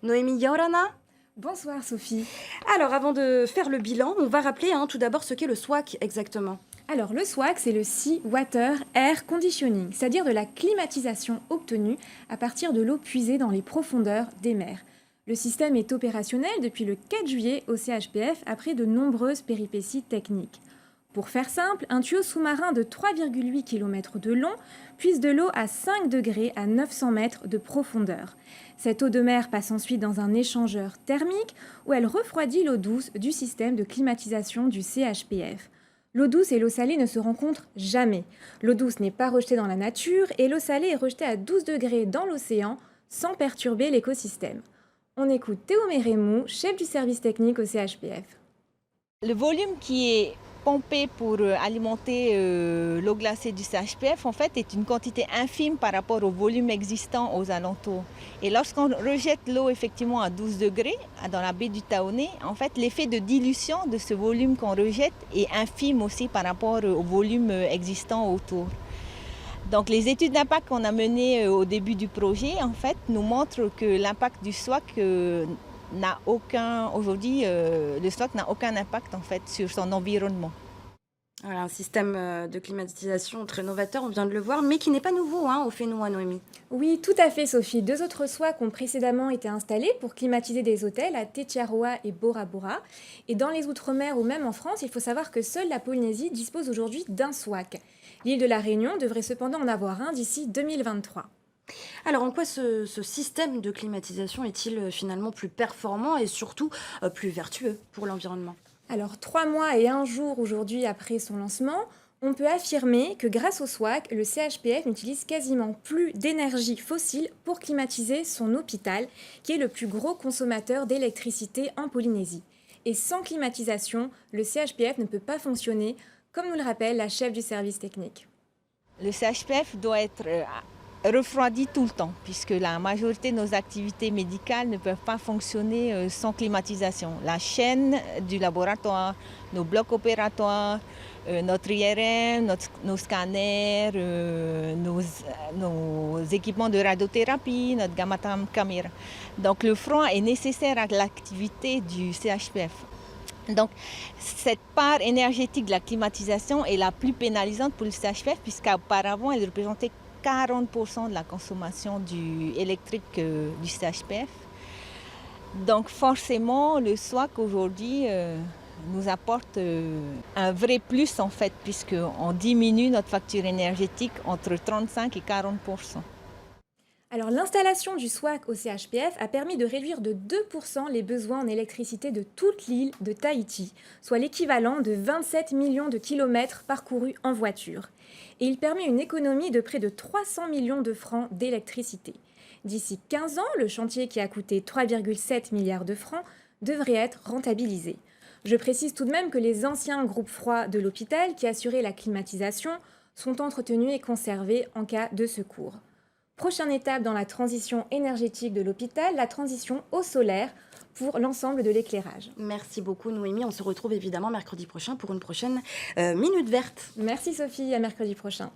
Noémie Yorana. Bonsoir Sophie. Alors avant de faire le bilan, on va rappeler tout d'abord ce qu'est le SWAC exactement. Alors le SWAC, c'est le Sea Water Air Conditioning, c'est-à-dire de la climatisation obtenue à partir de l'eau puisée dans les profondeurs des mers. Le système est opérationnel depuis le 4 juillet au CHPF après de nombreuses péripéties techniques. Pour faire simple, un tuyau sous-marin de 3,8 km de long puise de l'eau à 5 degrés à 900 mètres de profondeur. Cette eau de mer passe ensuite dans un échangeur thermique où elle refroidit l'eau douce du système de climatisation du CHPF. L'eau douce et l'eau salée ne se rencontrent jamais. L'eau douce n'est pas rejetée dans la nature et l'eau salée est rejetée à 12 degrés dans l'océan sans perturber l'écosystème. On écoute Théo Mérémou, chef du service technique au CHPF. Le volume qui est pompé pour alimenter l'eau glacée du CHPF, en fait, est une quantité infime par rapport au volume existant aux alentours. Et lorsqu'on rejette l'eau effectivement à 12 degrés dans la baie du Taoné, en fait, l'effet de dilution de ce volume qu'on rejette est infime aussi par rapport au volume existant autour. Donc les études d'impact qu'on a menées au début du projet, en fait, nous montrent que l'impact du SWAC n'a aucun, aujourd'hui, le SWAC n'a aucun impact en fait sur son environnement. Voilà, un système de climatisation très novateur, on vient de le voir, mais qui n'est pas nouveau au Fénois, Noémie. Oui, tout à fait Sophie. 2 autres SWAC ont précédemment été installés pour climatiser des hôtels à Tetiaroa et Bora Bora. Et dans les Outre-mer ou même en France, il faut savoir que seule la Polynésie dispose aujourd'hui d'un SWAC. L'île de la Réunion devrait cependant en avoir un d'ici 2023. Alors en quoi ce système de climatisation est-il finalement plus performant et surtout plus vertueux pour l'environnement ? Alors 3 mois et 1 jour aujourd'hui après son lancement, on peut affirmer que grâce au SWAC, le CHPF n'utilise quasiment plus d'énergie fossile pour climatiser son hôpital, qui est le plus gros consommateur d'électricité en Polynésie. Et sans climatisation, le CHPF ne peut pas fonctionner, comme nous le rappelle la chef du service technique. Le CHPF doit être refroidi tout le temps, puisque la majorité de nos activités médicales ne peuvent pas fonctionner sans climatisation. La chaîne du laboratoire, nos blocs opératoires, notre IRM, nos scanners, nos équipements de radiothérapie, notre gamma caméra. Donc le froid est nécessaire à l'activité du CHPF. Donc, cette part énergétique de la climatisation est la plus pénalisante pour le CHPF, puisqu'auparavant, elle représentait 40% de la consommation électrique du CHPF. Donc, forcément, le SWAC aujourd'hui nous apporte un vrai plus, en fait, puisqu'on diminue notre facture énergétique entre 35 et 40%. Alors l'installation du SWAC au CHPF a permis de réduire de 2% les besoins en électricité de toute l'île de Tahiti, soit l'équivalent de 27 millions de kilomètres parcourus en voiture. Et il permet une économie de près de 300 millions de francs d'électricité. D'ici 15 ans, le chantier qui a coûté 3,7 milliards de francs devrait être rentabilisé. Je précise tout de même que les anciens groupes froids de l'hôpital qui assuraient la climatisation sont entretenus et conservés en cas de secours. Prochaine étape dans la transition énergétique de l'hôpital, la transition au solaire pour l'ensemble de l'éclairage. Merci beaucoup Noémie, on se retrouve évidemment mercredi prochain pour une prochaine Minute Verte. Merci Sophie, à mercredi prochain.